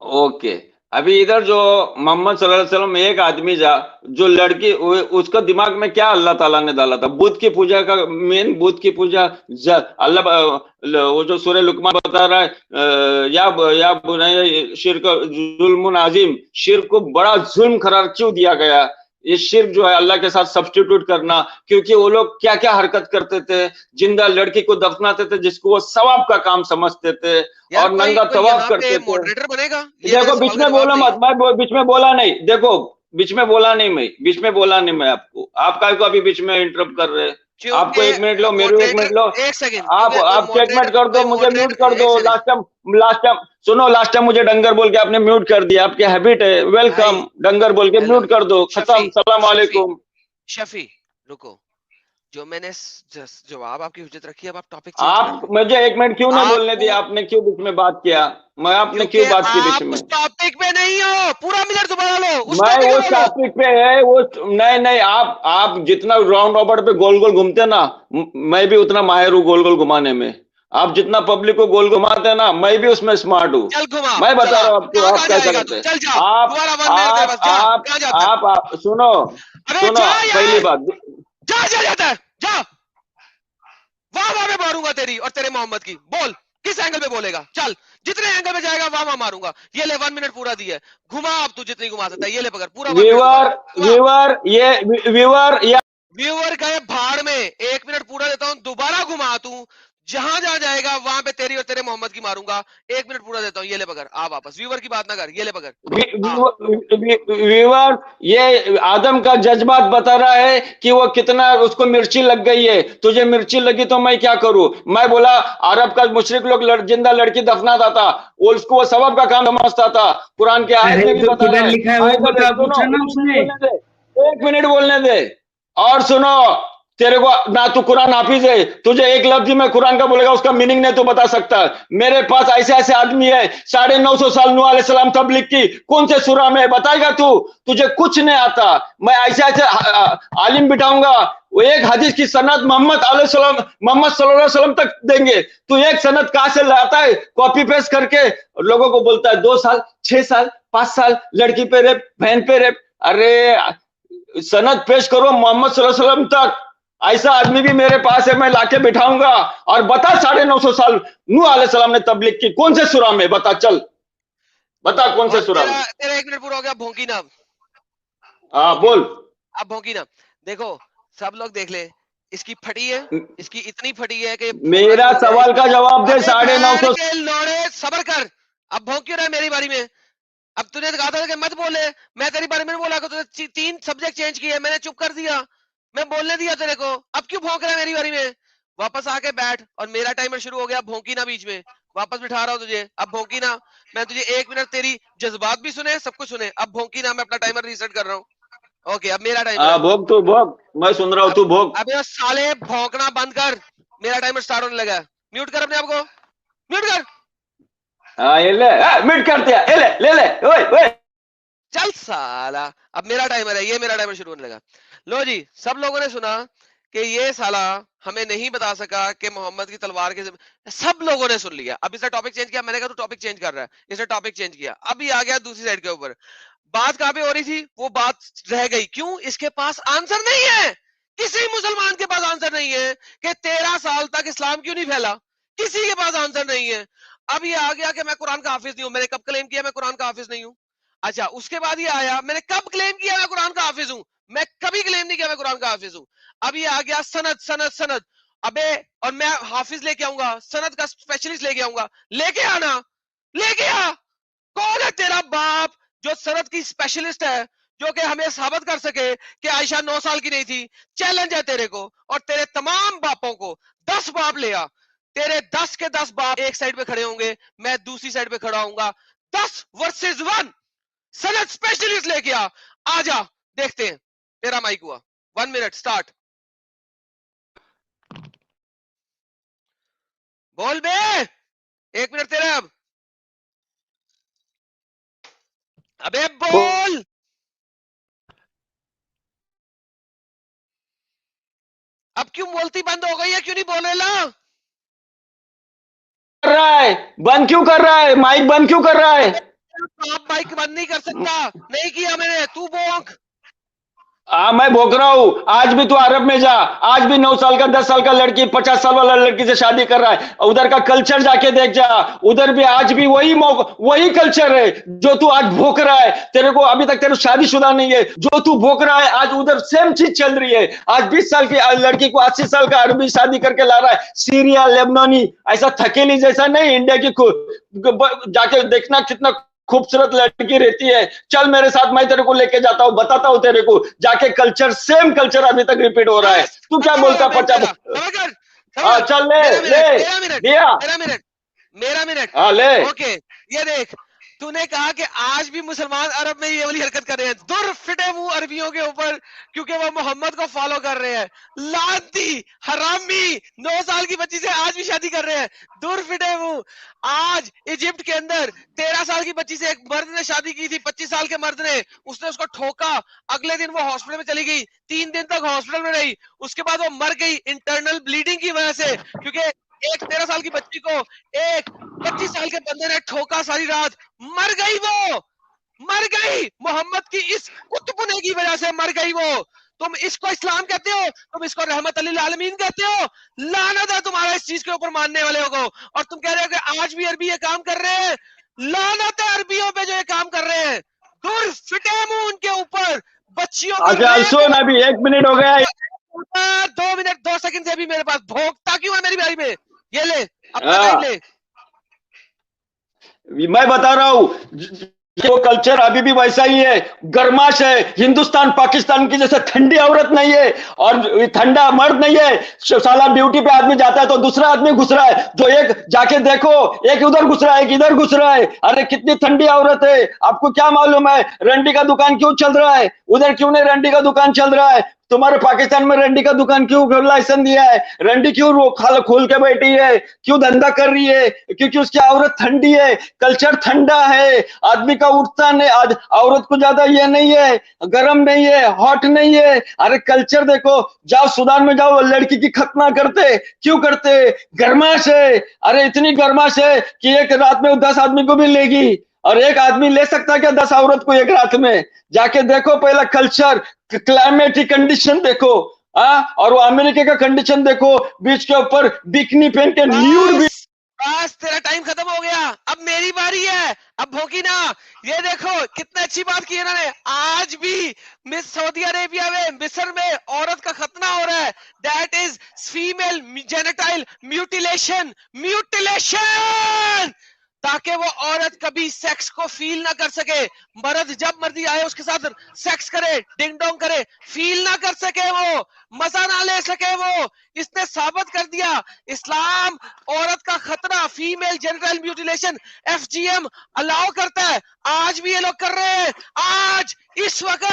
Okay. अभी इधर जो मोहम्मद सल्लल्लाहु अलैहि वसल्लम एक आदमी जो लड़की उसका दिमाग में क्या अल्लाह ताला ने डाला था, बुत की पूजा का, मेन बुत की पूजा। अल्लाह वो जो सूरह लुकमान बता रहा है, या बुनैया शिर्क जुल्मुन अजीम, शिर्क को बड़ा जुल्म करार क्यों दिया गया। ये शिर्क जो है अल्लाह के साथ सब्स्टिट्यूट करना, क्योंकि वो लोग क्या क्या हरकत करते थे। जिंदा लड़की को दफनाते थे जिसको वो सवाब का काम समझते थे, यार और कोई नंगा कोई तवाफ यहाँ पे करते थे। मॉडरेटर बनेगा? ये मेरे देखो बीच सवाल का में जवाब बोलो नहीं मत, है। मैं बीच में बोला नहीं, देखो बीच में बोला नहीं, मैं बीच में बोला नहीं, मैं आपको, आप काय को अभी बीच में इंटरप्ट कर रहे हैं। आपको क्योंकि 1 मिनट लो, मेरे को 1 मिनट लो। मॉडरेटर, एक सेकंड, आप क्योंकि कोई आप चेकमेट मॉडरेटर, कर दो, कोई मुझे म्यूट कर मॉडरेटर, दो। एक सेकंड लास्ट टाइम सुनो, लास्ट टाइम मुझे डंगर बोल के आपने म्यूट कर दिया, आपकी हैबिट है। भाई। वेलकम, डंगर बोल के हेलो म्यूट कर दो, शफी, खत्म, सलाम शफी, वालेकुम। शफी, रुको। जो मैंने जवाब आपकी हुज्जत रखी है, अब आप टॉपिक चेंज कर आप रहे हो। मुझे 1 मिनट क्यों नहीं बोलने आपको, दिया, आपने क्यों बीच में बात किया। मैं आपने क्योंकि क्यों बात की बीच आप में। उस टॉपिक पे नहीं हो। पूरा मिनट दोबारा लो, उस मैं टॉपिक पे वो बोलो। टॉपिक पे है वो। नहीं नहीं, आप जितना राउंड रॉबर्ट पे गोल गोल घूमते ना, मैं भी उतना माहिर हूँ गोल गोल घुमाने में। आप जितना पब्लिक को गोल घुमाते हैं ना, मैं भी उसमें स्मार्ट हूँ। चल घुमा, मैं बता चला। रहा हूँ आपको, कहाँ आप कहाँ कैसा जाएगा करते तू? हैं। चल जा, आप दोबारा 1 मिनट तेरे आप पास, जा आप कहाँ जाता है? सुनो, अबे सुनो जा पहली यार, बात। जा जा जाता है, जा। वाह वाह में मारूंगा तेरी और तेरे मोहम्मद की। बोल किस एंगल पे बोलेगा, चल। जितने एंगल पे जाएगा वाह वाह मारूंगा। ये ले 1 मिनट पूरा दिया है। घुमा अब तू जितनी घुमा सकता है, ये ले पकड़, पूरा 1 मिनट घुमा। व्यूअर, घुमा। व्यूअर या व्यूअर गए भाड़ में, 1 मिनट पूरा देता हूं, दोबारा घुमा तू। जहां जहां जाएगा वहां पे तेरी और तेरे मोहम्मद की मारूंगा। 1 मिनट पूरा देता हूं, ये ले पकड़, आ वापस। व्यूअर की बात ना कर, ये ले पकड़। आ। व्यूअर, ये आदम का जज्बात बता रहा है कि वो कितना उसको मिर्ची लग गई है। तुझे मिर्ची लगी तो मैं क्या करूं। मैं बोला अरब का मुशरिक लोग जिंदा लड़की दफनाता था, वो उसको वो सबब का काम समझता था। कुरान के आयत अरे में भी तो बता रहा किधर है। लिखा है वो आयत बता, सुनो, पूछा ना 1 मिनट उसने। बोलने दे, 1 मिनट बोलने दे। और सुनो, तेरे को ना तू कुरान हाफिज है, तुझे एक लफ्ज में कुरान का बोलेगा उसका मीनिंग नहीं तू बता सकता। मेरे पास ऐसे ऐसे आदमी है, 950 साल नूह अलैहिस्सलाम तबलीग की, कौन से सूरा में बताएगा तू। तुझे कुछ नहीं आता। मैं ऐसे ऐसे आलिम बिठाऊंगा, वो एक हदीस की सनद मोहम्मद सल्लल्लाहु अलैहि वसल्लम तक देंगे। तू एक सनद कहां से लाता है, कॉपी पेस्ट करके लोगों को बोलता है 2 साल, 6 साल, 5 साल, लड़की पे रेप, बहन पे रेप। अरे सनद पेश करो मोहम्मद सल्लल्लाहु अलैहि वसल्लम तक। ऐसा आदमी भी मेरे पास है, मैं लाके बिठाऊंगा। और बता 950 साल नूह अलैहिस्सलाम ने तबलीग की कौन से सूरा में, बता चल, बता कौन से और सूरा तेरा में। तेरा 1 मिनट पूरा हो गया, भोंकी ना। हाँ ओके, बोल। अब भोंकी ना। देखो, सब लोग देख ले, इसकी फटी है, इसकी इतनी फटी है कि भोंकना मेरा शुरू हो गया है सवाल का इसको। जवाब दे, अबे साढ़े नौ बैठ सौ के लौड़े, सबर कर। अब भौंक क्यों रहा है मेरी बारी में? अब तूने तो कहा था कि मत बोले। मैं तेरी बारे में बोला कि तूने 3 सब्जेक्ट चेंज किए, मैंने चुप कर दिया। मैं बोलने दिया तेरे को, अब क्यों भौंक रहा है मेरी बारी में? वापस आके बैठ, और मेरा टाइमर शुरू हो गया, भौंकी ना बीच में। वापस बिठा रहा हूं तुझे, अब भौंकी ना। मैं तुझे 1 मिनट, तेरी जज्बात भी सुने, सब कुछ सुने, अब भौंकी ना। मैं अपना टाइमर रीसेट कर रहा हूँ। ओके, अब मेरा टाइमर हाँ है। भोग, तू भोग, मैं सुन रहा हूँ, अब तू भोग। अबे साले भौंकना बंद कर। मेरा टाइमर स्टार्ट होने लगा है। म्यूट कर अपने आप को, म्यूट कर। हाँ ये ले, मिट कर दिया, ये ले ले ले, ओए ओए। चल साला, अब मेरा टाइमर है, ये मेरा टाइमर शुरू होने लगा। लो जी, सब लोगों ने सुना कि ये साला हमें नहीं बता सका कि मोहम्मद की तलवार के, सब लोगों ने सुन लिया। अब इसने टॉपिक चेंज किया, मैंने कहा तू टॉपिक चेंज कर रहा है, इसने टॉपिक चेंज किया। अभी आ गया दूसरी साइड के ऊपर। बात कहां पे हो रही थी, वो बात रह गई। क्यों? इसके पास आंसर नहीं है। किसी मुसलमान के पास आंसर नहीं है कि 13 साल तक इस्लाम क्यों नहीं फैला। किसी के पास आंसर नहीं है। अब ये आ गया कि मैं कुरान का हाफिज नहीं हूं। मैंने कब क्लेम किया मैं कुरान का हाफिज नहीं हूं? अच्छा, उसके बाद ये आया, मैंने कब क्लेम किया मैं कुरान का हाफिज हूं? मैं कभी क्लेम नहीं किया मैं कुरान का हाफिज हूं। अब ये आ गया सनद सनद सनद। अबे, और मैं हाफिज लेके आऊंगा, सनद का स्पेशलिस्ट लेके आऊंगा। लेके आना, लेके आ। कौन है तेरा बाप जो सनद की स्पेशलिस्ट है, जो कि हमें साबित कर सके कि आयशा 9 साल की नहीं थी? चैलेंज है तेरे को और तेरे तमाम बापों को। 10 बाप ले आ। तेरे 10 के 10 बाप एक साइड पे खड़े होंगे, मैं दूसरी साइड पे खड़ा होऊंगा। 10 वर्सेस 1। सनद स्पेशलिस्ट लेके आ। आजा, देखते हैं। तेरा माइक हुआ, 1 मिनट स्टार्ट। बोल बे, 1 मिनट तेरा अब। अबे बोल। अब क्यों बोलती बंद हो गई है, क्यों नहीं बोल रहा? कर रहा है, बंद क्यों कर रहा है, माइक बंद क्यों कर रहा है। तो आप माइक बंद नहीं कर सकता, नहीं किया मैंने, तू भोंक। मैं भोग रहा हूं। आज भी तू अरब में जा, आज भी 9 साल का 10 साल का लड़की 50 साल वाला लड़की से शादी कर रहा है। उधर का कल्चर जाके देख जा, उधर भी आज भी वही कल्चर है जो तू आज भोग रहा है। तेरे को अभी तक तेरे शादीशुदा नहीं है, जो तू भोग रहा है आज उधर सेम चीज चल रही है। आज 20 साल की लड़की को 80 साल का अरबी शादी करके ला रहा है, सीरिया लेबनानी, ऐसा थकेली जैसा नहीं, इंडिया की जाके देखना कितना खूबसूरत लड़की रहती है। चल मेरे साथ, मैं तेरे को लेके जाता हूँ, बताता हूँ तेरे को जाके कल्चर, सेम कल्चर अभी तक रिपीट हो रहा है। तू क्या बोलता पचा? हाँ चल ले ले दिया मेरा मिनट। हाँ ले। ओके, ये देख, तूने कहा कि आज भी मुसलमान अरब में ये वाली हरकत कर रहे हैं, दुर फिटे मुंह अरबियों के ऊपर, क्योंकि वो मोहम्मद को फॉलो कर रहे हैं। लानती हरामी 9 साल की बच्ची से आज भी शादी कर रहे हैं, दुर फिटे मुंह। आज इजिप्ट के अंदर 13 साल की बच्ची से एक मर्द ने शादी की थी, 25 साल के मर्द ने, उसने उसको ठोका, अगले दिन वो हॉस्पिटल में चली गई, 3 दिन तक हॉस्पिटल में रही, उसके बाद वो मर गई इंटरनल ब्लीडिंग की वजह से, क्योंकि एक 13 साल की बच्ची को एक 25 साल के बंदे ने ठोका सारी रात, मर गई, वो मर गई, मोहम्मद की इस कुतुबने की वजह से मर गई वो। तुम इसको इस्लाम कहते हो, तुम इसको रहमत लिल आलमीन कहते हो? लानत है तुम्हारा इस चीज के ऊपर मानने वाले को। और तुम कह रहे हो कि आज भी अरबी ये काम कर रहे हैं, लानत है अरबियों पे जो ये काम कर रहे हैं, दूर फिटे मुंह उनके ऊपर। बच्चियों अच्छा सुन, अभी 1 मिनट हो गया, 2 मिनट 2 सेकंड से अभी मेरे पास, भोगता क्यों है मेरी बारी में? ये ले अपना टाइम ले। मैं बता रहा हूं, वो कल्चर अभी भी वैसा ही है, गर्माश है। हिंदुस्तान पाकिस्तान की जैसे ठंडी औरत नहीं है और ठंडा मर्द नहीं है। साला ड्यूटी पे आदमी जाता है तो दूसरा आदमी घुस रहा है, जो एक जाके देखो, एक उधर घुस रहा है, एक इधर घुस रहा है। अरे कितनी ठंडी औरत है, आपको क्या मालूम है रंडी का दुकान क्यों चल रहा है? उधर क्यों नहीं रंडी का दुकान चल रहा है? तुम्हारे पाकिस्तान में रंडी का दुकान क्यों लाइसेंस दिया है? रंडी क्यों खोल के बैठी है? क्यों धंधा कर रही है? क्योंकि उसकी औरत ठंडी है, कल्चर ठंडा है, आदमी का उठता नहीं, आज औरत को ज्यादा ये नहीं है, गर्म नहीं है, हॉट नहीं है। अरे कल्चर देखो, जाओ सूडान में जाओ, लड़की की खतना करते, क्यों करते? गर्माश है। अरे इतनी गर्माश है कि एक रात में 10 आदमी को भी लेगी, और एक आदमी ले सकता है क्या 10 औरत को एक रात में? जाके देखो पहला कल्चर, क्लाइमेटिक कंडीशन देखो, और वो अमेरिका का कंडीशन देखो, बीच के ऊपर बिकनी पहन के न्यूड। बस तेरा टाइम खत्म हो गया, अब मेरी बारी है, अब भोगी ना। ये देखो कितनी अच्छी बात की इन्होंने, आज भी मिस सऊदी अरेबिया में, मिस्र में औरत का खतना हो रहा है, दैट इज फीमेल जेनिटाइल म्यूटिलेशन, ताकि वो औरत कभी सेक्स को फील ना कर सके, मर्द जब मर्जी आए उसके साथ सेक्स करे, डिंग डोंग करे, फील ना कर सके, वो मजा ना ले सके वो। इसने साबित कर दिया इस्लाम औरत का खतरा, female genital mutilation, FGM allow करता है। आज भी ये लोग कर रहे हैं, आज इस वक्त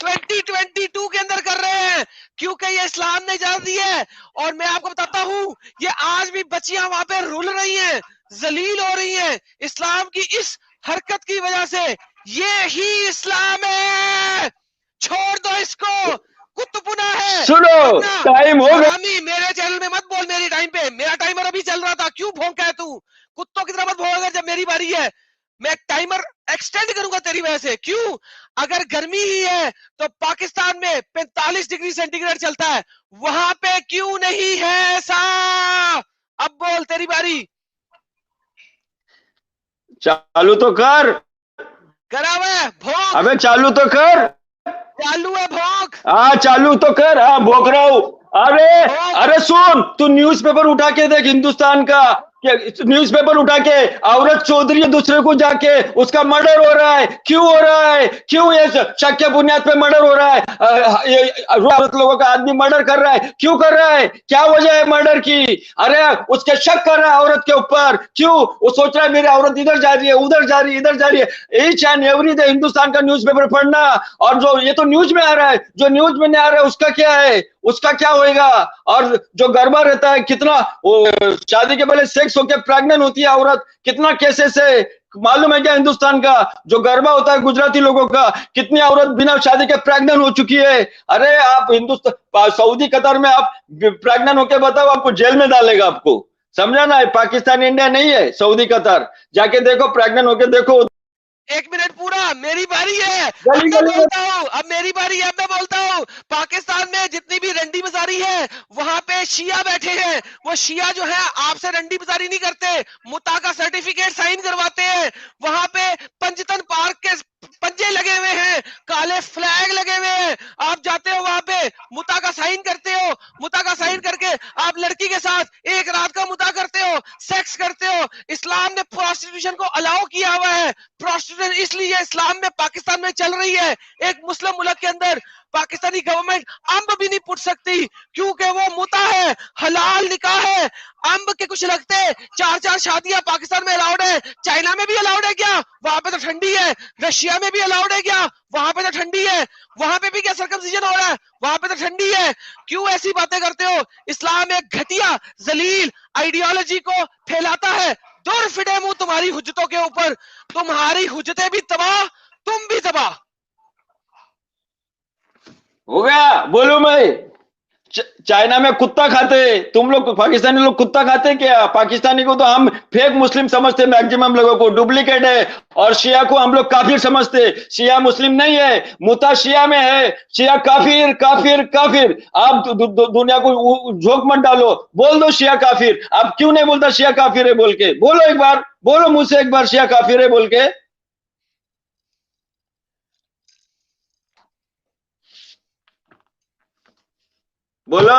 2022 के अंदर कर रहे हैं, क्योंकि ये इस्लाम ने इजाजत दी है। और मैं आपको बताता हूं, ये आज भी बच्चियां वहां पे रुल रही हैं, जलील हो रही हैं इस्लाम की इस हरकत की वजह से। ये ही इस्लाम है, छोड़ दो इसको, कुतुबुना है। सुनो टाइम हो गया, मेरे चैनल में मत बोल, मेरी टाइम पे, मेरा टाइमर अभी चल रहा था, क्यों भौंका है तू? कुत्तों की तरह मत भौंका जब मेरी बारी है, मैं टाइमर एक्सटेंड करूंगा तेरी वजह से। क्यों? अगर गर्मी ही है तो पाकिस्तान में 45 डिग्री सेंटीग्रेड चलता है, वहां पे क्यों नहीं है ऐसा? अब बोल, तेरी बारी। चालू तो कर, करा हुआ है भौंक, अबे चालू तो कर, चालू है भौंक। हाँ चालू तो कर, हाँ भोग रहा हूं। अरे अरे सुन, तू न्यूज़पेपर उठा के देख हिंदुस्तान का, न्यूज़पेपर उठा के, औरत चौधरी दूसरे को जाके उसका मर्डर हो रहा है। क्यों हो रहा है? क्यों ये शक के बुनियाद पे मर्डर हो रहा है? औरत लोगों का आदमी मर्डर कर रहा है, क्यों कर रहा है? क्या वजह है मर्डर की? अरे उसके शक कर रहा है औरत के ऊपर, क्यों? वो सोच रहा है मेरी औरत इधर जा रही है, उधर जा रही है, इधर जा रही है। Each and every day Hindustan का न्यूज़पेपर पढ़ना, और जो ये तो न्यूज में आ रहा है, जो न्यूज में नहीं आ रहा है उसका क्या है, उसका क्या होएगा? और जो गरबा रहता है, कितना वो शादी के पहले सेक्स होके प्रेग्नेंट होती है औरत, कितना केसेस है मालूम है क्या? हिंदुस्तान का जो गरबा होता है गुजराती लोगों का, कितनी औरत बिना शादी के प्रेग्नेंट हो चुकी है। अरे आप हिंदुस्तान, सऊदी कतर में आप प्रेग्नेंट होके बताओ, आपको जेल में डालेगा आपको, समझा ना? पाकिस्तान इंडिया नहीं है, सऊदी कतर, जाके देखो, प्रेग्नेंट होके देखो। एक मिनट पूरा, मेरी बारी है, अब गली मैं गली में बोलता हूँ, अब मेरी बारी है, अब मैं बोलता हूँ। पाकिस्तान में जितनी भी रंडी बाजारी है, वहां पे शिया बैठे हैं। वो शिया जो है आपसे रंडी बाजारी नहीं करते, मुता का सर्टिफिकेट साइन करवाते हैं। वहां पे पंजतन पार्क के पंजे लगे हुए हैं, काले फ्लैग लगे हुए हैं। आप जाते हो वहां पे, मुता का साइन करते हो, मुता का साइन करके आप लड़की के साथ एक रात का मुता करते हो, सेक्स करते हो। इस्लाम ने प्रोस्टिट्यूशन को अलाउ किया हुआ है। प्रोस्टिट्यूशन इसलिए इस्लाम में पाकिस्तान में चल रही है। एक मुस्लिम मुल्क के अंदर पाकिस्तानी गवर्नमेंट अंब भी नहीं पुट सकती, क्योंकि वो मुता है, हलाल निकाह है। अंब के कुछ लगते 4-4 शादियां पाकिस्तान में अलाउड है। चाइना में भी अलाउड है क्या? वहां पे तो ठंडी है। रशिया में भी अलाउड है क्या? वहां पे तो ठंडी है। वहां पे भी क्या सर्कमसिजन हो रहा है? वहां पे तो ठंडी है। क्यों ऐसी बातें करते हो? इस्लाम एक घटिया जलील आइडियोलॉजी को फैलाता है। दूर फिटे मुंह तुम्हारी हुज्जतों के ऊपर। तुम्हारी हुज्जतें भी तबाह, तुम भी तबाह। हो गया। बोलो मैं, चाइना में कुत्ता खाते, तुम लोग पाकिस्तानी लोग कुत्ता खाते क्या? पाकिस्तानी को तो हम फेक मुस्लिम समझते, मैक्सिमम लोगों को डुप्लीकेट है। और शिया को हम लोग काफिर समझते। शिया मुस्लिम नहीं है, मुता शिया में है। शिया काफिर काफिर काफिर। आप दुनिया को झोंक मत डालो, बोल दो शिया काफिर। आप क्यों नहीं बोलता शिया काफिर है बोल के? बोलो एक बार, बोलो मुझसे एक बार शिया काफिर है बोल के। बोलो।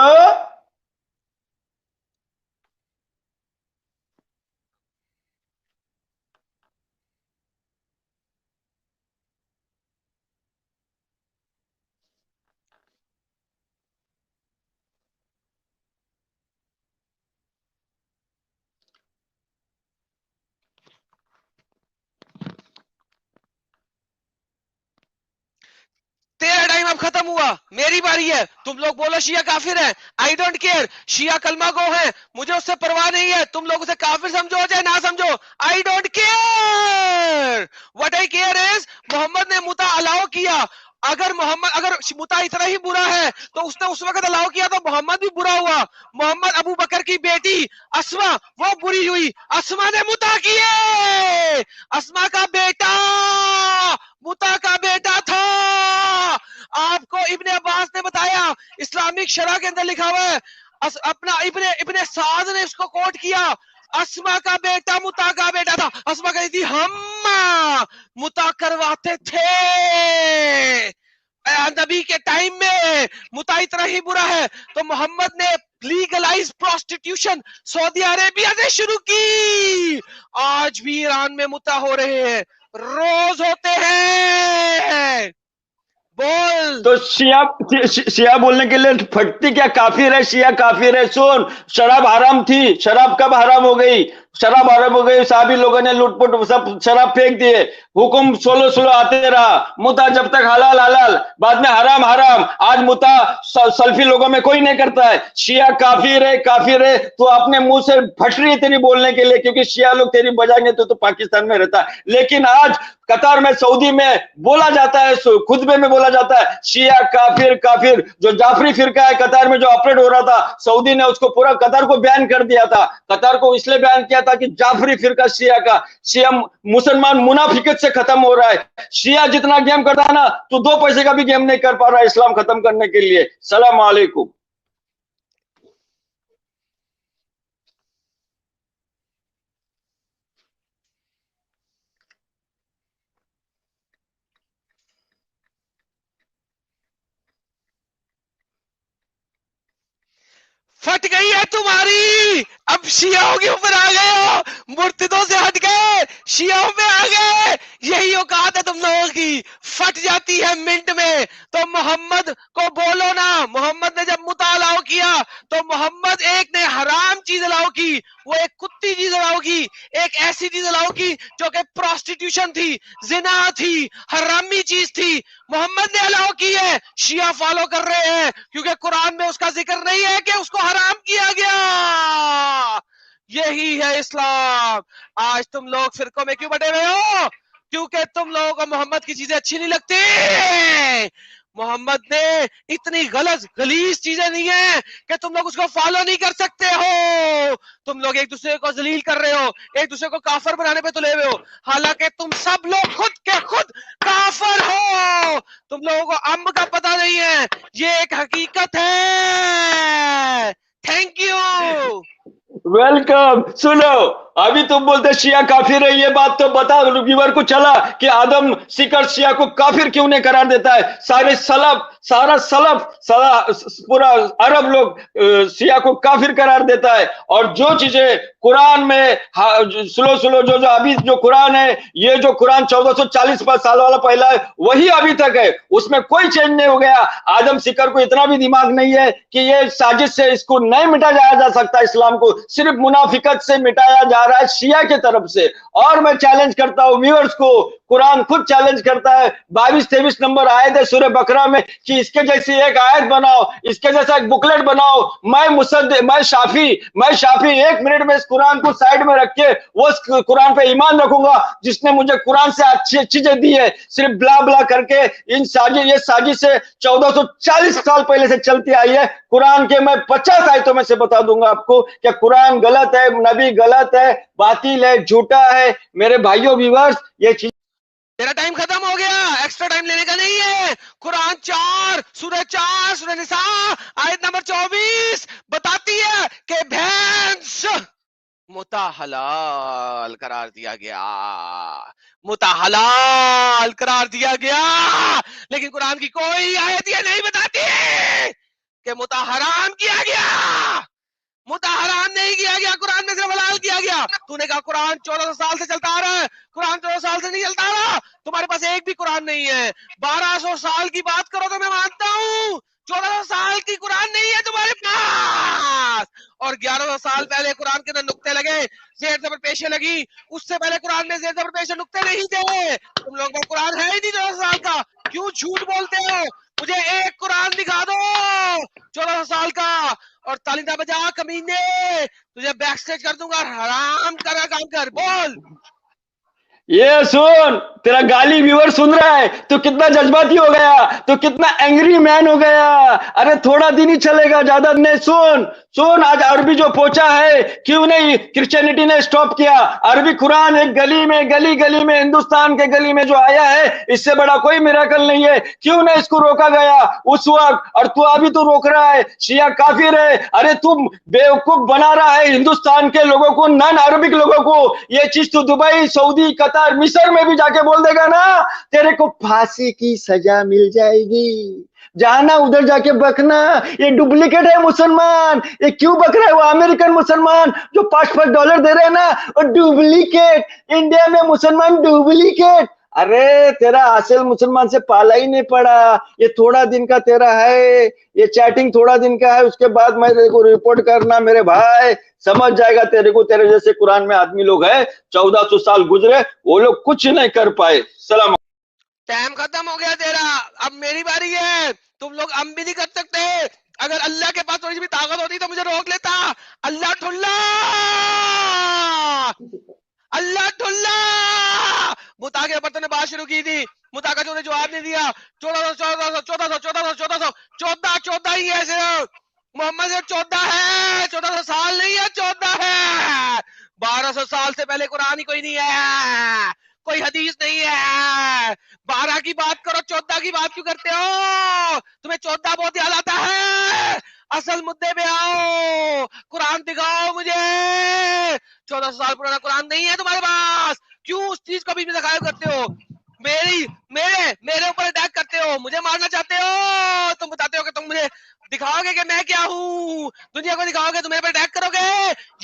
तेरा टाइम अब खत्म हुआ, मेरी बारी है। तुम लोग बोलो शिया काफिर है, आई डोंट केयर। शिया कलमा गो है, मुझे उससे परवाह नहीं है। तुम लोग उसे काफिर समझो चाहे ना समझो, I don't care. What I care is Mohammed ने मुता अलाउ किया। अगर मुता इतना ही बुरा है तो उसने उस वक्त अलाउ किया तो मोहम्मद भी बुरा हुआ। मोहम्मद अबू बकर की बेटी अस्मा वो बुरी हुई, अस्मा ने मुता किए। अस्मा का बेटा मुता का बेटा था। आपको इब्ने अब्बास ने बताया, इस्लामिक शरह के अंदर लिखा हुआ है। अपना इब्ने इब्ने साद ने इसको कोट किया। अस्मा का बेटा मुता का बेटा था। अस्मा कहती थी हम मुता करवाते थे नबी के टाइम में। मुता इतना ही बुरा है तो मोहम्मद ने लीगलाइज प्रोस्टिट्यूशन सऊदी अरेबिया से शुरू की। आज भी ईरान में मुता हो रहे हैं, रोज होते हैं। बोल। तो शिया बोलने के लिए फटती क्या? काफिर है, शिया काफिर है। सुन, शराब हराम थी, शराब कब हराम हो गई? शराब हराम हो गई, साहबी लोगों ने लूटपुट सब शराब फेंक दिए। हुक्म सोलो सोलो आते रहा। मुता जब तक हलाल हलाल, बाद में हराम हराम। आज मुता सल्फी लोगों में कोई नहीं करता है। शिया काफिर है काफिर है। तो अपने मुंह से फट रही है तेरी बोलने के लिए, क्योंकि शिया लोग तेरी बजाएंगे तो पाकिस्तान में रहता है। लेकिन आज कतार में, सऊदी में बोला जाता है, खुतबे में बोला जाता है शिया काफिर काफिर। जो जाफरी फिरका है कतार में जो ऑपरेट हो रहा था, सऊदी ने उसको पूरा कतार को बैन कर दिया था। कतार को इसलिए बैन किया था कि जाफरी फिरका शिया का, शिया मुसलमान मुनाफिकत से खत्म हो रहा है। शिया जितना गेम करता है ना, तो 2 पैसे का भी गेम नहीं कर पा रहा है इस्लाम खत्म करने के लिए। सलाम अलैकुम। फट गई है तुम्हारी। अब शियाओं के ऊपर आ गए हो, मुर्तिदों से हट गए, शियाओं में आ गए। यही औकात है तुम लोगों की, फट जाती है मिनट में। तो मोहम्मद को बोलो ना, मोहम्मद ने जब मुता अलाउ किया तो मोहम्मद एक ने हराम चीज अलाउ की, वो एक कुत्ती चीज अलाउ की, एक ऐसी चीज अलाउ की जो कि प्रोस्टिट्यूशन थी, जिना थी, हरामी चीज थी। मोहम्मद ने अलाउ की है, शिया फॉलो कर रहे हैं, क्योंकि कुरान में उसका जिक्र नहीं है कि उसको हराम किया गया। यही है इस्लाम। आज तुम लोग फिरकों में क्यों बटे हुए हो? क्योंकि तुम लोगों को मोहम्मद की चीजें अच्छी नहीं लगती। मोहम्मद ने इतनी गलत गलीज चीजें नहीं है कि तुम लोग उसको फॉलो नहीं कर सकते हो। तुम लोग एक दूसरे को जलील कर रहे हो, एक दूसरे को काफर बनाने पे तुले हुए हो, हालांकि तुम सब लोग खुद के खुद काफर हो। तुम लोगों को अम्ब का पता नहीं है, ये एक हकीकत है। Thank you. वेलकम। सुनो, अभी तुम बोलते शिया काफिर है, ये बात तो बता व्यूअर को चला कि आदम सीकर शिया को काफिर क्यों नहीं करार देता है। सारे सलफ, सारा सलफ, सारा पूरा अरब लोग शिया को काफिर करार देता है। और जो चीजें कुरान में सुनो सुनो, जो जो अभी जो कुरान है, ये जो कुरान 1440 साल वाला पहला है, वही अभी तक है, उसमें कोई चेंज नहीं हो गया। आदम सीकर को इतना भी दिमाग नहीं है कि ये साजिश से इसको नहीं मिटा जाया जा सकता। इस्लाम को सिर्फ मुनाफिकत से मिटाया जा रहा है, शिया की तरफ से। और मैं चैलेंज करता हूं व्यूअर्स को, कुरान खुद चैलेंज करता है 22-23 नंबर आयत है सूरह बकरा में कि इसके जैसी एक आयत बनाओ, इसके जैसा एक बुकलेट बनाओ। मैं शाफी 1 मिनट में इस कुरान को साइड में रख के वो कुरान पे ईमान रखूंगा जिसने मुझे कुरान से अच्छी चीजें दी है। सिर्फ ब्ला ब्ला करके ये साजिश से 1440 साल पहले से चलती आई है। कुरान के मैं 50 आयतों में से बता दूंगा आपको कि कुरान गलत है, नबी गलत है, बातिल है, झूठा है। मेरे भाइयों व्यूअर्स, ये चीज तेरा टाइम खत्म हो गया, एक्स्ट्रा टाइम लेने का नहीं है। कुरान 4 सूरह निसा आयत नंबर 24 बताती है कि भैंस मुता हलाल करार दिया गया, मुता हलाल करार दिया गया। लेकिन कुरान की कोई आयत ये नहीं बताती कि मुता हराम किया गया। मुता हराम नहीं किया गया, कुरान में सिर्फ हलाल किया गया। तूने कहा कुरान 1400 साल से चलता आ रहा है, कुरान 1400 साल से नहीं चलता आ रहा। तुम्हारे पास एक भी कुरान नहीं है। 1200 साल की बात करो तो मैं मानता हूं, 1400 साल की कुरान नहीं है तुम्हारे पास। और 1100 साल पहले कुरान के अंदर नुक्ते लगे, जेर जबर पेशे लगी। उससे पहले कुरान में जेर जबर पेशे नुक्ते नहीं थे। तुम लोगों का कुरान है ही नहीं 1400 साल का, क्यों झूठ बोलते हो? मुझे एक कुरान दिखा दो 1400 साल का, और तालिंदा बजा कमीने, तुझे बैक स्टेज कर दूंगा। हराम करा काम कर, बोल। ये सुन, तेरा गाली व्यूअर सुन रहा है, तो कितना जज्बाती हो गया, तो कितना एंग्री मैन हो गया। अरे थोड़ा दिन ही चलेगा, ज्यादा नहीं। सुन सुन, आज अरबी जो पहुंचा है, क्यों नहीं क्रिश्चियनिटी ने स्टॉप किया? अरबी कुरान एक गली गली में हिंदुस्तान के गली में जो आया है, इससे बड़ा कोई मिराकल नहीं है। क्यों नहीं इसको रोका गया उस वक्त? और तू अभी तो रोक रहा है, शिया काफिर है। अरे तुम बेवकूफ बना रहा है हिंदुस्तान के लोगों को, नॉन अरबिक लोगों को। ये चीज तो दुबई, सऊदी, कतर, मिस्र में भी जाके बोल देगा ना, तेरे को फांसी की सजा मिल जाएगी। जाना उधर जाके बकना। ये डुप्लीकेट है मुसलमान। ये क्यों बक रहा है वो अमेरिकन मुसलमान जो $5 दे रहे हैं ना, वो डुप्लीकेट। इंडिया में मुसलमान डुप्लीकेट। अरे तेरा असल मुसलमान से पाला ही नहीं पड़ा। ये थोड़ा दिन का तेरा है, ये चैटिंग थोड़ा दिन का है, उसके बाद मैं तेरे को रिपोर्ट करना मेरे भाई, समझ जाएगा तेरे को। तेरे जैसे कुरान में आदमी लोग है, 1400 साल गुजरे, वो लोग कुछ नहीं कर पाए। सलाम। टाइम खत्म हो गया तेरा, अब मेरी बारी है। तुम लोग हम भी नहीं कर सकते। अगर अल्लाह के पास थोड़ी सी भी ताकत होती तो मुझे रोक लेता। अल्लाह ठुल्ला, अल्लाह ठुल्ला। मुता के ऊपर तूने बात शुरू की थी, मुता का तूने जवाब नहीं दिया। 1400 ही है सिर्फ। मोहम्मद सिर्फ 14 है, 1400 साल नहीं है, 14 है। 1200 साल से पहले कुरान ही कोई नहीं है, कोई हदीस नहीं है। 12 की बात करो, 14 की बात क्यों करते हो? तुम्हें 14 बहुत याद आता है। असल मुद्दे पे आओ, कुरान दिखाओ मुझे। 1400 साल पुराना कुरान नहीं है तुम्हारे पास, क्यों उस चीज को बीच में दिखाया करते हो? मेरे ऊपर अटैक करते हो, मुझे मारना चाहते हो। तुम बताते हो कि तुम मुझे दिखाओगे कि मैं क्या हूं, दुनिया को दिखाओगे, तुम मेरे पर अटैक करोगे।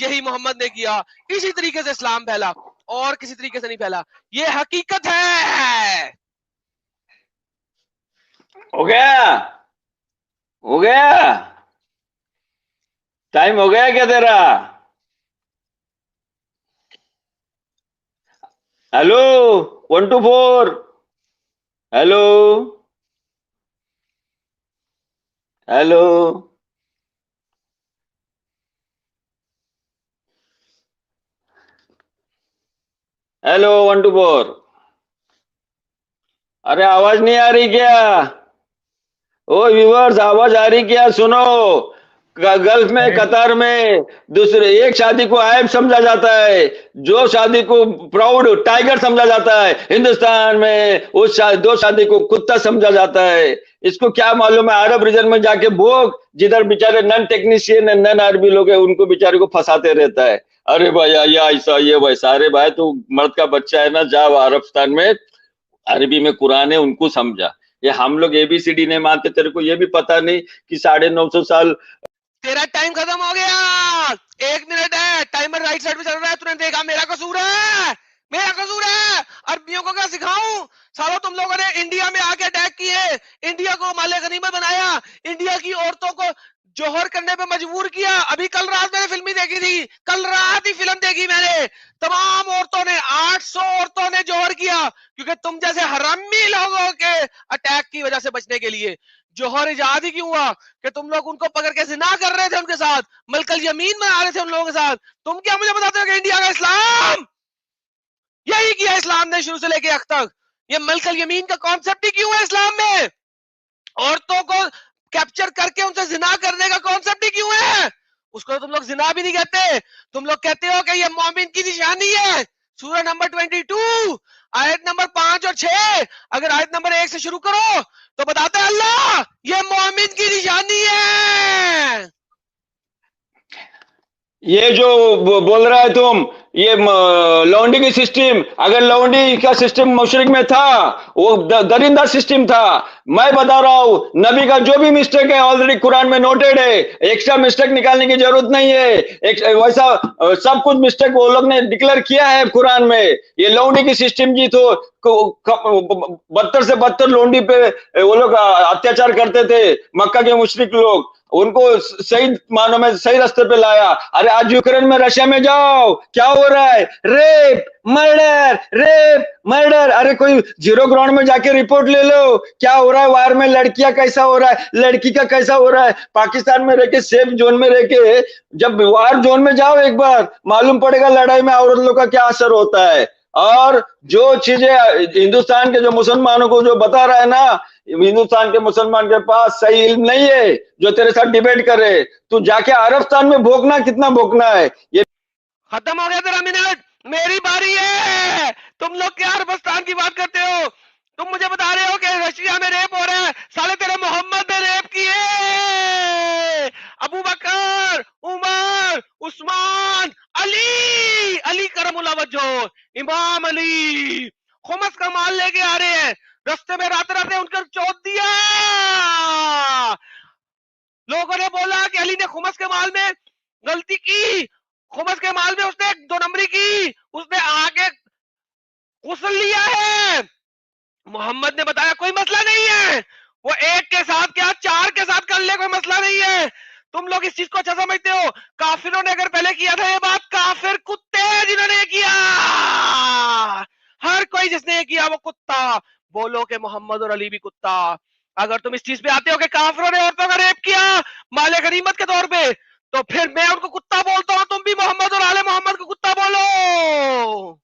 यही मोहम्मद ने किया, इसी तरीके से इस्लाम फैला, और किसी तरीके से नहीं फैला। ये हकीकत है। हो गया, हो गया, टाइम हो गया क्या तेरा? Hello, 1 to 4। Hello, hello, hello, 1 to 4। अरे आवाज नहीं आ रही क्या? ओ व्यूवर्स, आवाज आ रही क्या? सुनो। गल्फ में, अरे कतार में दूसरे एक शादी को ऐब समझा जाता है, जो शादी को प्राउड टाइगर समझा जाता है, हिंदुस्तान में उस दो शादी को कुत्ता समझा जाता है। इसको क्या मालूम है? अरब रीजन में जाके भोग, जिधर बेचारे नन टेक्नीशियन है, नन अरबी लोग हैं, उनको बेचारे को फंसाते रहता है। अरे भाई ये ऐसा, ये वैसा। अरे भाई तू मर्द का बच्चा है ना, जाओ अरबस्तान में, अरबी में कुरान है, उनको समझा। ये हम लोग एबीसीडी नहीं मानते, तेरे को ये भी पता नहीं कि 950 साल। तेरा टाइम खत्म हो गया, 1 मिनट है, टाइमर राइट साइड पे चल रहा है, तूने देखा, मेरा कसूर है, मेरा कसूर है। अरबियों को क्या सिखाऊं? सालों तुम लोगों ने इंडिया में आके अटैक किए, इंडिया को माले गनीमत बनाया, इंडिया की औरतों को जोहर करने पे मजबूर किया। अभी कल रात मैंने फिल्म देखी थी, कल रात ही फिल्म देखी मैंने। तमाम औरतों ने, 800 औरतों ने जोहर किया, क्योंकि तुम जैसे हरामी लोगों के अटैक की वजह से बचने के लिए। जोहर इजाद ही क्यों हुआ? कि तुम लोग उनको पकड़ के जिना कर रहे थे, उनके साथ मलकल यमीन में आ रहे थे उन लोगों के साथ। तुम क्या मुझे बताते हो कि इंडिया का इस्लाम यही किया, इस्लाम ने शुरू से लेके अब तक। ये मलकल यमीन का कॉन्सेप्ट ही क्यों है इस्लाम में? औरतों को कैप्चर करके उनसे जिना करने का कॉन्सेप्ट ही क्यों है? उसको तुम लोग जिना भी नहीं कहते, तुम लोग कहते हो कि ये मोमिन की निशानी है। सूरह नंबर 22 आयत नंबर 5 और 6, अगर आयत नंबर 1 से शुरू करो तो बताता है अल्लाह ये मोमिन की निशानी है। ये जो बोल रहा है तुम, ये लौंडी की सिस्टम, अगर लौंडी का सिस्टम मुशरिक में था, वो दरिंदा सिस्टम था। मैं बता रहा हूं, नबी का जो भी मिस्टेक है ऑलरेडी कुरान में नोटेड है, एक्स्ट्रा मिस्टेक निकालने की जरूरत नहीं है। वैसा सब कुछ मिस्टेक वो लोग ने डिक्लेयर किया है कुरान में। ये लौंडी की सिस्टम जी तो बदतर से बदतर लौंडी पे वो लोग अत्याचार करते थे, मक्का के मुशरिक लोग। उनको सही मानों में सही रास्ते पे लाया। अरे आज यूक्रेन में, रशिया में जाओ, क्या हो रहा है? Rape murder, rape murder. अरे कोई जीरो ग्राउंड में जाके रिपोर्ट ले लो, क्या हो रहा है वार में, लड़कियां कैसा हो रहा है, लड़की का कैसा हो रहा है। पाकिस्तान में रह के, सेफ जोन में रह के, जब वार जोन में जाओ एक बार, मालूम पड़ेगा लड़ाई में औरत लोग का क्या असर होता है। और जो चीजें हिंदुस्तान के जो मुसलमानों को जो बता रहा है ना, हिंदुस्तान के मुसलमान के पास सही इल्म नहीं है जो तेरे साथ डिबेट करे। तू जाके अरबस्तान में भोगना, कितना भोगना है। ये खत्म हो गया तेरा मिनट, मेरी बारी है। तुम लोग क्या अरबस्तान की बात करते हो? तुम मुझे बता रहे हो कि रशिया में रेप हो रहा है, साले तेरे मोहम्मद ने रेप किए। अबू बकर, उमर, उस्मान, अली, अली करमुल्लाह वजहो, इमाम अली खुमस का माल लेके आ रहे हैं, रास्ते में रात रात उनका चौथ दिया। लोगों ने बोला कि अली ने खुमस के माल में गलती की, खुमस के माल में उसने 2 नंबरी की, उसने आगे गुस्ल लिया है। मोहम्मद ने बताया कोई मसला नहीं है, वो एक के साथ क्या 4 के साथ कर ले, कोई मसला नहीं है। तुम लोग इस चीज को अच्छा समझते हो। काफिरों ने अगर पहले किया था ये बात, काफिर कुत्ते हैं जिन्होंने ये किया। हर कोई जिसने ये किया वो कुत्ता। बोलो कि मोहम्मद और अली भी कुत्ता। अगर तुम इस चीज पे आते हो कि काफिरों ने औरतों का रेप किया माले गनीमत के तौर पे, तो फिर मैं उनको कुत्ता बोलता हूं, तुम भी मोहम्मद और आले मोहम्मद को कुत्ता बोलो।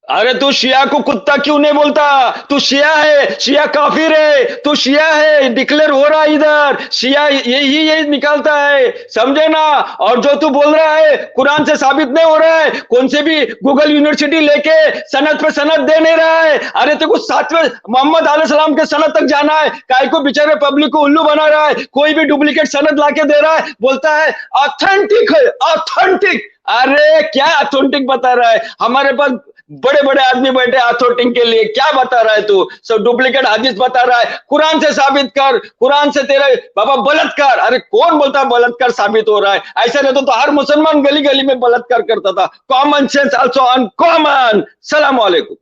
अरे तू शिया को कुत्ता क्यों नहीं बोलता? तू शिया है, शिया काफिर है, तू शिया है, डिक्लेयर हो रहा है इधर। शिया यही निकालता है, समझे ना। और जो तू बोल रहा है कुरान से साबित नहीं हो रहा है, कौन से भी गूगल यूनिवर्सिटी लेके सनद पे सनद दे नहीं रहा है। अरे तेरे को 7वें मोहम्मद अलैहिस्सलाम के सनद तक जाना है, काय को बेचारे पब्लिक को उल्लू बना रहा है। कोई भी डुप्लीकेट सनद लाके दे रहा है, बोलता है ऑथेंटिक है, ऑथेंटिक। अरे क्या ऑथेंटिक बता रहा है? हमारे पास बड़े बड़े आदमी बैठे अथॉरिटी के लिए, क्या बता रहा है तू? सब डुप्लीकेट हदीस बता रहा है। कुरान से साबित कर, कुरान से तेरे बाबा बलात्कार। अरे कौन बोलता है बलात्कार साबित हो रहा है? ऐसा रहता तो हर मुसलमान गली गली में बलात्कार करता था। Common sense also uncommon. सलाम वालेकुम।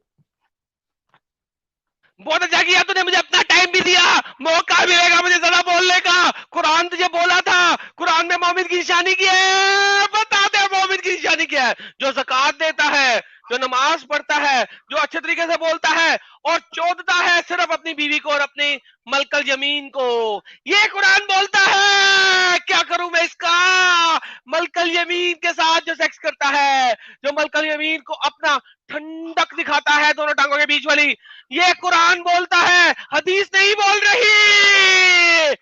बहुत अच्छा किया तूने, मुझे अपना टाइम भी दिया, मौका मिलेगा मुझे जरा बोलने का। कुरान तुझे बोला था, कुरान में मोमिन की निशानी क्या है? बता दे मोमिन की निशानी क्या है? जो ज़कात देता है, जो नमाज पढ़ता है, जो अच्छे तरीके से बोलता है और चोदता है सिर्फ अपनी बीवी को और अपनी मलकल जमीन को। ये कुरान बोलता है। क्या करूं मैं इसका? मलकल यमीन के साथ जो सेक्स करता है, जो मलकल यमीन को अपना ठंडक दिखाता है दोनों टांगों के बीच वाली, ये कुरान बोलता है, हदीस नहीं बोल रही।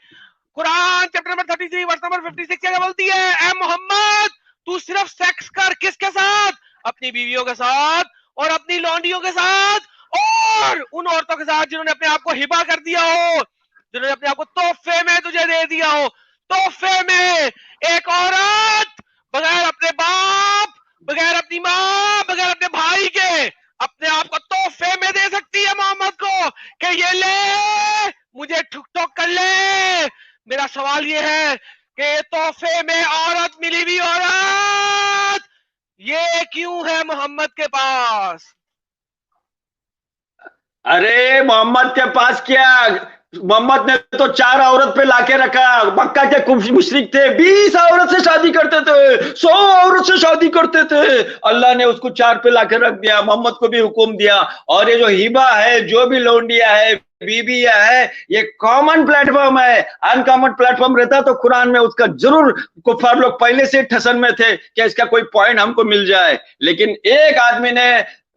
Quran chapter number 33 verse number 56 क्या बोलती है? ए मोहम्मद, तू सिर्फ सेक्स कर। किसके साथ? अपनी बीवियों के साथ और अपनी लौंडियों के साथ और उन औरतों के साथ जिन्होंने अपने आप को हिबा कर दिया हो, जिन्होंने अपने आप को तोहफे में तुझे दे दिया हो। तोहफे में एक औरत बगैर अपने बाप, बगैर अपनी माँ, बगैर अपने भाई के अपने आप को तोहफे में दे सकती है मोहम्मद को कि ये ले, मुझे ठुक ठोक कर ले। मेरा सवाल ये है कि तोहफे में औरत मिली हुई औरत ये क्यों है मोहम्मद के पास? अरे मोहम्मद के पास क्या, मोहम्मद ने तो 4 औरत पे लाके रखा। मक्का के कुछ मुशरिक थे, 20 औरत से शादी करते थे, 100 औरत से शादी करते थे। अल्लाह ने उसको 4 पे लाके रख दिया, मोहम्मद को भी हुक्म दिया। और ये जो हिबा है, जो भी लौंडिया है, बीबिया है, ये कॉमन प्लेटफॉर्म है। अनकॉमन प्लेटफॉर्म रहता तो कुरान में उसका जरूर कुफार लोग पहले से ठसन में थे कि इसका कोई पॉइंट हमको मिल जाए। लेकिन एक आदमी ने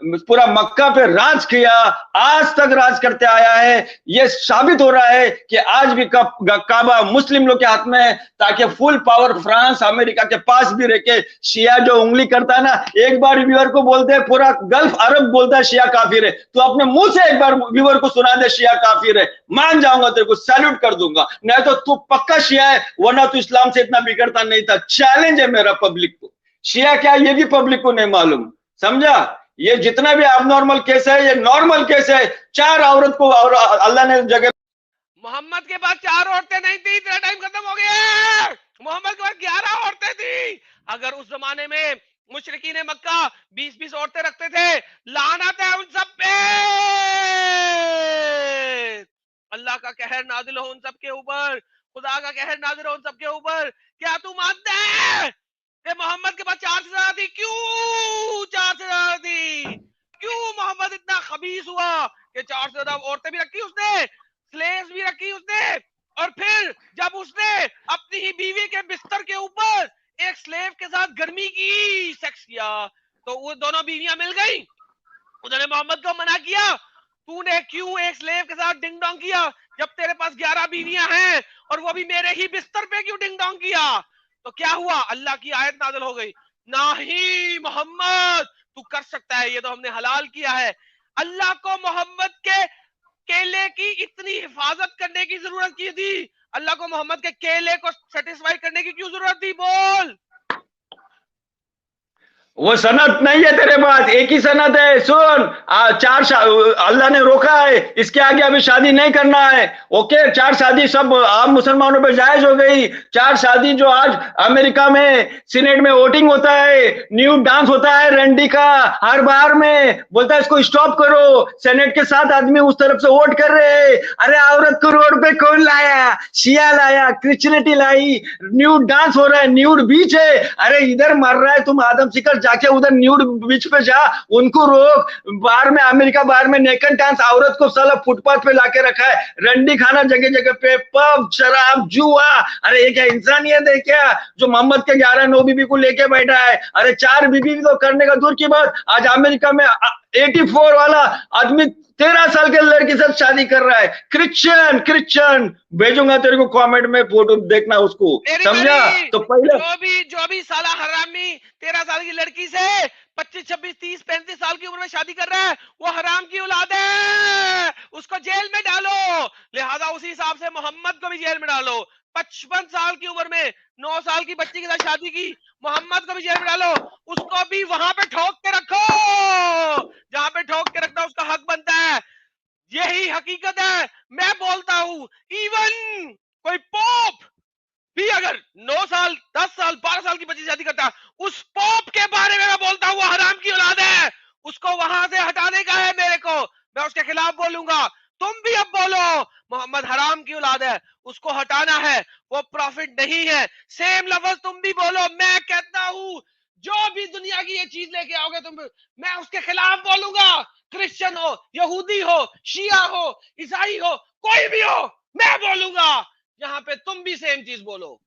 पूरा मक्का पे राज किया, आज तक राज करते आया है। ये साबित हो रहा है कि आज भी काबा मुस्लिम लोग के हाथ में है, ताकि फुल पावर फ्रांस अमेरिका के पास भी रह के शिया जो उंगली करता है ना, एक बार व्यूअर को बोलते हैं पूरा गल्फ अरब बोलता है शिया काफिर है। तो अपने मुंह से एक बार व्यूअर को सुना दे शिया काफिर है, मान जाऊंगा, तेरे को सैल्यूट कर दूंगा। नहीं तो तू पक्का शिया है, वरना तू इस्लाम से इतना बिगड़ता नहीं था। चैलेंज है मेरा पब्लिक को। शिया क्या ये भी पब्लिक को नहीं मालूम, समझा? ये जितना भी अबनॉर्मल केस है ये नॉर्मल केस है। 4 औरत को और अल्लाह ने जगह, मोहम्मद के पास 4 औरतें नहीं थी, तेरा टाइम खत्म हो गया। मोहम्मद के पास 11 औरतें थी। अगर उस जमाने में मुशरिकीन मक्का 20-20 औरतें रखते थे, लानत है उन सब पे। अल्लाह का कहर नाजिल हो उन सब के ऊपर, खुदा का कहर नाजिल हो उन सब के ऊपर। क्या तू मानता है कि मोहम्मद के पास 4 से ज्यादा थी? क्यों 4 से ज्यादा थी? क्यों मोहम्मद इतना खबीस हुआ कि 4 से ज्यादा औरतें भी रखी उसने, स्लेव्स भी रखी उसने, और फिर जब उसने अपनी ही बीवी के बिस्तर के ऊपर एक स्लेव के साथ गर्मी की सेक्स किया तो वो दोनों बीवियां मिल गई। उन्होंने मोहम्मद को मना किया, तूने क्यों एक स्लेव के साथ डिंग डोंग किया जब तेरे पास 11 बीवियां हैं, और वो भी मेरे ही बिस्तर पे क्यों डिंग डोंग किया? तो क्या हुआ? अल्लाह की आयत नाज़िल हो गई, नहीं मोहम्मद तू कर सकता है, ये तो हमने हलाल किया है। अल्लाह को मोहम्मद के केले की इतनी हिफाजत करने की जरूरत की थी? अल्लाह को मोहम्मद के केले को सेटिस्फाई करने की क्यों जरूरत थी? बोल। वो सनत नहीं है तेरे पास, एक ही सनत है। सुन, 4 अल्लाह ने रोका है, इसके आगे अभी शादी नहीं करना है। ओके, 4 शादी सब आम मुसलमानों पे जायज हो गई। 4 शादी जो आज अमेरिका में सीनेट में वोटिंग होता है, न्यू डांस होता है रंडी का हर बार में, बोलता है इसको स्टॉप करो। सेनेट के 7 आदमी उस तरफ से वोट कर रहे हैं। अरे औरत को रोड पे कौन लाया? शिया लाया, क्रिश्चियनिटी लाई, न्यू डांस हो रहा है, न्यूड बीच है। अरे इधर मर रहा है, तुम आदम सिकर जाके उधर न्यूड बीच पे जा, उनको रोक। बाहर में अमेरिका बाहर में नेकन डांस, औरत को साला फुटपाथ पे लाके रखा है, रंडी खाना जगह जगह पे, पब, शराब, जुआ। अरे ये क्या इंसानियत है क्या, जो मोहम्मद के 11 9 बीबी को लेके बैठा है? अरे 4 बीबी तो करने का दूर की बात, आज अमेरिका में 84 वाला आदमी 13 साल के लड़की से शादी कर रहा है। क्रिश्चियन भेजूंगा तेरे को कमेंट में, फोटो देखना उसको, समझा? तो पहले जो भी साला हरामी 13 साल की लड़की से 25 26 30 35 साल की उम्र में शादी कर रहा है, वो हराम की औलाद है, उसको जेल में डालो। लिहाजा उसी हिसाब से मोहम्मद को भी जेल में डालो। 55 साल की उम्र में 9 साल की बच्ची के साथ शादी की, मोहम्मद को भी जेल में डालो। उसको भी वहां पे ठोक के रखो, जहां पे ठोक के रखना उसका हक बनता है। यही हकीकत है। मैं बोलता हूं इवन कोई पोप भी अगर 9 साल 10 साल 12 साल की बच्ची शादी करता है, उस पोप के बारे में मैं बोलता हूं वो हराम की औलाद है, उसको वहां से हटाने का है मेरे को, मैं उसके खिलाफ बोलूंगा। तुम भी अब बोलो मोहम्मद हराम की औलाद है, उसको हटाना है, वो प्रॉफिट नहीं है। सेम लफ्ज तुम भी बोलो। मैं कहता हूं जो भी दुनिया की ये चीज लेके आओगे तुम, मैं उसके खिलाफ बोलूंगा। क्रिश्चियन हो, यहूदी हो, शिया हो, ईसाई हो, कोई भी हो, मैं बोलूंगा। यहाँ पे तुम भी सेम चीज बोलो।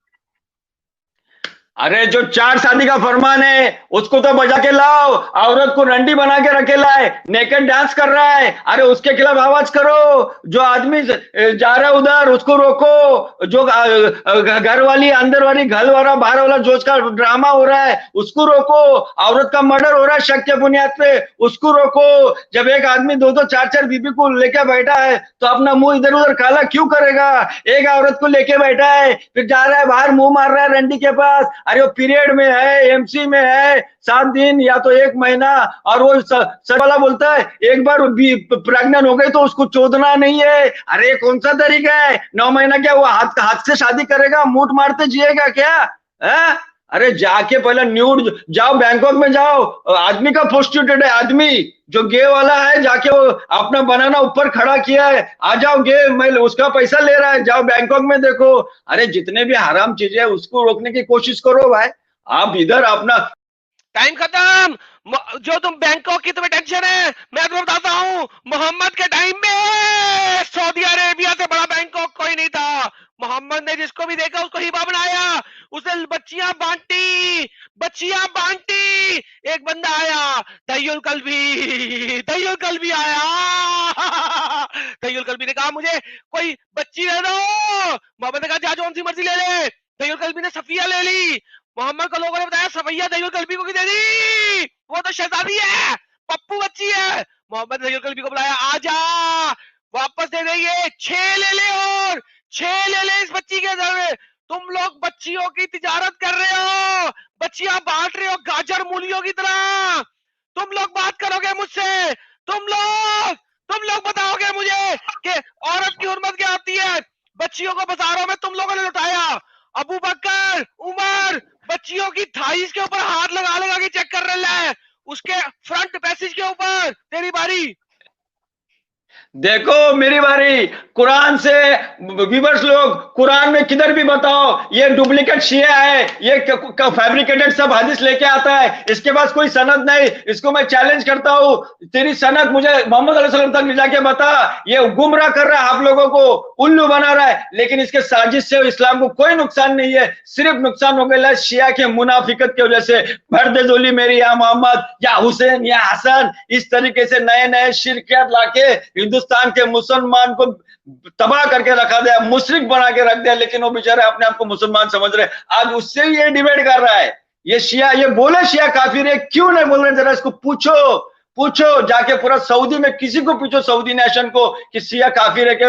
अरे जो 4 शादी का फरमान है उसको तो बजा के लाओ, औरत को रंडी बना के रखे लाए, नेकेड डांस कर रहा है, अरे उसके खिलाफ आवाज करो। जो आदमी जा रहा है उधर उसको रोको, जो घर वाली अंदर वाली घर वाला बाहर वाला जो उसका ड्रामा हो रहा है उसको रोको, औरत का मर्डर हो रहा है शक के बुनियाद पे उसको रोको। जब एक आदमी दो दो चार चार बीबी को लेके बैठा है तो अपना मुंह इधर उधर काला क्यों करेगा? एक औरत को लेके बैठा है फिर जा रहा है बाहर मुंह मार रहा है रंडी के पास, अरे वो पीरियड में है, एमसी में है, 7 दिन या तो 1 महीना, और वो सर वाला बोलता है एक बार प्रेग्नेंट हो गई तो उसको चोदना नहीं है। अरे कौन सा तरीका है? 9 महीना क्या वो हाथ हाथ से शादी करेगा, मूठ मारते जिएगा क्या है? अरे जाके पहले न्यूड जाओ, बैंकॉक में जाओ, आदमी का प्रोस्टिट्यूटेड है, आदमी जो गे वाला है जाके वो अपना बनाना ऊपर खड़ा किया है, आ जाओ गे, मैं उसका पैसा ले रहा है, जाओ बैंकॉक में देखो। अरे जितने भी हराम चीजें है उसको रोकने की कोशिश करो भाई, आप इधर अपना। टाइम खत्म। जो तुम बैंकॉक की तुम्हें टेंशन है, मैं तुम्हें बताता हूँ, मोहम्मद के टाइम में सऊदी अरेबिया से बड़ा बैंकॉक कोई नहीं था। मोहम्मद ने जिसको भी देखा उसको हिबा बनाया, उसने बच्चियां बांटी, बच्चियां बांटी। एक बंदा आया, तय्युल कल्बी, तय्युल कल्बी आया। तय्युल कल्बी ने कहा मुझे कोई बच्ची दे दो। मोहम्मद ने कहा जा जो सी मर्जी ले ले। तय्युल कल्बी ने सफिया ले ली। मोहम्मद को लोगों ने बताया सफैया तय्युल कल्बी को की दे दी, वो तो शहजादी है, पप्पू बच्ची है। मोहम्मद ने तय्युल कल्बी को बुलाया, आजा वापस दे देंगे, 6 ले ले और 6 ले ले इस बच्ची के घर में। तुम लोग बच्चियों की तिजारत कर रहे हो, बच्चियां बांट रहे हो गाजर मूलियों की तरह। तुम लोग बात करोगे मुझसे, तुम लोग बताओगे मुझे कि औरत की हुर्मत क्या होती है। बच्चियों को बाजारों में तुम लोगों ने लुटाया। अबू बकर, उमर बच्चियों की थाईस के ऊपर हाथ लगा लगा के चेक कर रहा है, उसके फ्रंट पैसेज के ऊपर। तेरी बारी। देखो मेरी बारी, कुरान से विवर्स लोग, कुरान में किधर भी बताओ ये डुप्लीकेट शिया है, ये फैब्रिकेटेड सब हदीस लेके आता है, इसके पास कोई सनद नहीं। इसको मैं चैलेंज करता हूं, तेरी सनद मुझे मोहम्मद अलैहि तक ले जाके बता। ये गुमराह कर रहा है आप लोगों को, उल्लू बना रहा है, लेकिन इसके साजिश से इस्लाम को कोई नुकसान नहीं है, सिर्फ नुकसान हो गया शिया के मुनाफिकत की वजह से। भर जोली मेरी या मोहम्मद या हुसैन या हसन, इस तरीके से नए नए शिरकियात लाके हिंदुस्तान के मुसलमान को तबाह करके रखा दिया, मुशरिक बना के रख दिया, लेकिन वो बेचारे अपने आप को मुसलमान समझ रहे। आज उससे ये डिबेट कर रहा है, ये शिया, ये बोले शिया काफिर है, क्यों नहीं बोल रहे? जरा इसको पूछो, पूछो जाके पूरा सऊदी में किसी को पूछो, सऊदी नेशन को, कि शिया काफिर है कि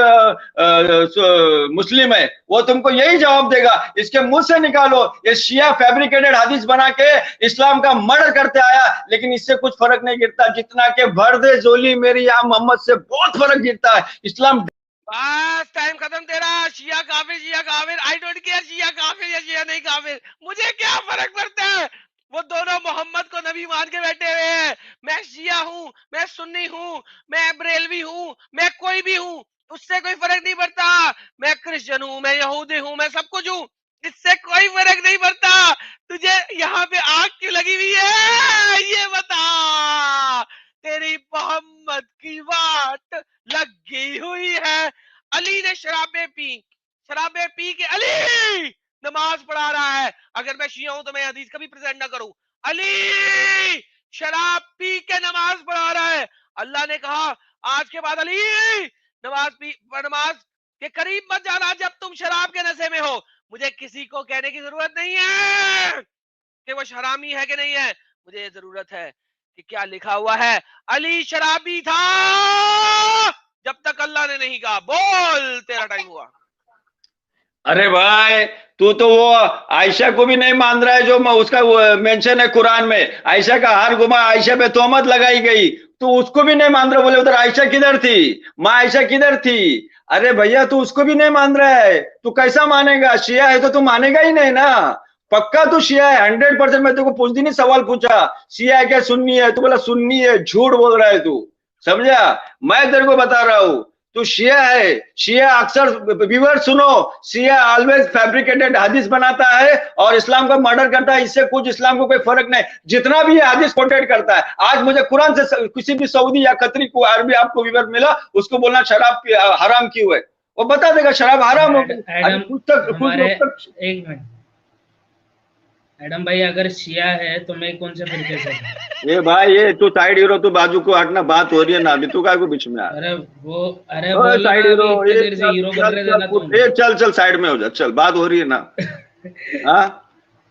मुस्लिम है, वो तुमको यही जवाब देगा। इसके मुंह से निकालो, ये शिया फैब्रिकेटेड हदीस बना के इस्लाम का मर्डर करते आया, लेकिन इससे कुछ फर्क नहीं गिरता जितना के भर दे जोली मेरी या मोहम्मद से बहुत फर्क गिरता है। इस्लाम बस टाइम खत्म तेरा। शिया काफिर, आई डोंट केयर शिया काफिर या शिया नहीं काफिर, मुझे क्या फर्क पड़ता है। वो दोनों मोहम्मद को नबी मान के बैठे हुए हैं। मैं शिया हूँ, मैं सुन्नी हूँ, मैं बरेलवी हूँ, मैं कोई भी हूँ, उससे कोई फर्क नहीं पड़ता। मैं क्रिश्चियन हूँ, मैं यहूदी हूँ, मैं सब कुछ हूँ, इससे कोई फर्क नहीं पड़ता। तुझे यहाँ पे आग क्यों लगी हुई है ये बता। तेरी मोहम्मद की वाट लगी हुई है। अली ने शराबे पी के अली नमाज पढ़ा रहा है। अगर मैं शिया हूं तो मैं हदीस कभी प्रेजेंट ना करूं। अली शराब पी के नमाज पढ़ा रहा है। अल्लाह ने कहा आज के बाद अली नमाज के करीब मत जाना जब तुम शराब के नशे में हो। मुझे किसी को कहने की जरूरत नहीं है कि वो शराबी है कि नहीं है, मुझे जरूरत है कि क्या लिखा हुआ है। अली शराबी था जब तक अल्लाह ने नहीं कहा। बोल तेरा टाइम हुआ। अरे भाई तू तो वो आयशा को भी नहीं मान रहा है जो उसका मेंशन है कुरान में, आयशा का हार घुमा, आयशा पे तोहमत लगाई गई, तू उसको भी नहीं मान रहा। बोले उधर आयशा किधर थी, माँ आयशा किधर थी? अरे भैया तू उसको भी नहीं मान रहा है, तू कैसा मानेगा? शिया है तो तू मानेगा ही नहीं ना, पक्का तू शिया है 100%। मैं तेरे को पूछ दी नहीं, सवाल पूछा शिया है क्या सुन्नी है, तू बोला सुन्नी है, झूठ बोल रहा है तू, समझा? मैं तेरे को बता रहा हूं, तू शिया है। शिया अक्सर, व्यूअर सुनो, शिया ऑलवेज फैब्रिकेटेड हदीस बनाता है और इस्लाम का मर्डर करता है। इससे कुछ इस्लाम को कोई फर्क नहीं, जितना भी ये हदीस कोटेड करता है। आज मुझे कुरान से किसी भी सऊदी या कतरी को अरबी आपको व्यूअर मिला, उसको बोलना शराब हराम क्यों है, वो बता देगा शराब हराम हो गई। एक मिनट एडम भाई, अगर शिया है तो मैं कौन से फिरके से? ये भाई, ये तू साइड हीरो, तू बाजू को हटना, बात हो रही है ना अभी, तू काय को बीच में आ? अरे बोल साइड हीरो, हीरो बन रहे थे ना तुम। चल साइड में हो जा, चल, बात हो रही है ना। हाँ,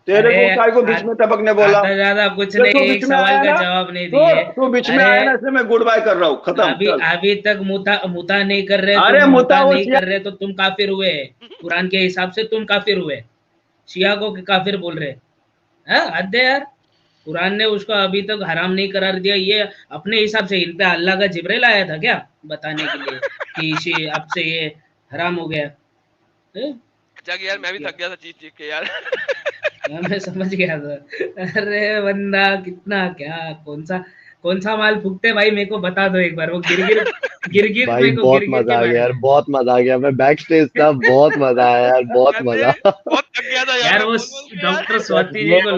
तेरे को काय को बीच में टपकने बोला? ज्यादा कुछ नहीं, एक सवाल का जवाब नहीं दिए। तू बीच में आया ना, इसलिए मैं गुड बाय कर रहा हूँ, खत्म। अभी तक मुता नहीं कर रहे, अरे मुता नहीं कर रहे तो तुम काफिर हुए। कुरान के हिसाब से तुम काफिर हुए, शिया को काफिर बोल रहे। हद है यार, कुरान ने उसको अभी तक हराम नहीं करार दिया। ये अपने हिसाब से, इन पे अल्लाह का जिब्राइल आया था क्या बताने के लिए कि अब से ये हराम हो गया? यार मैं भी थक गया था चीख के यार। मैं समझ गया था। अरे बंदा कितना क्या, कौन सा माल फूकते भाई, मेरे को बता दो एक बार। वो गिरगिर भाई बहुत मजा आ गया यार, बहुत मजा आ गया। मैं बैक स्टेज था, बहुत मजा आया यार, बहुत मजा। बहुत थक गया था यार। वो डॉक्टर स्वाति जी को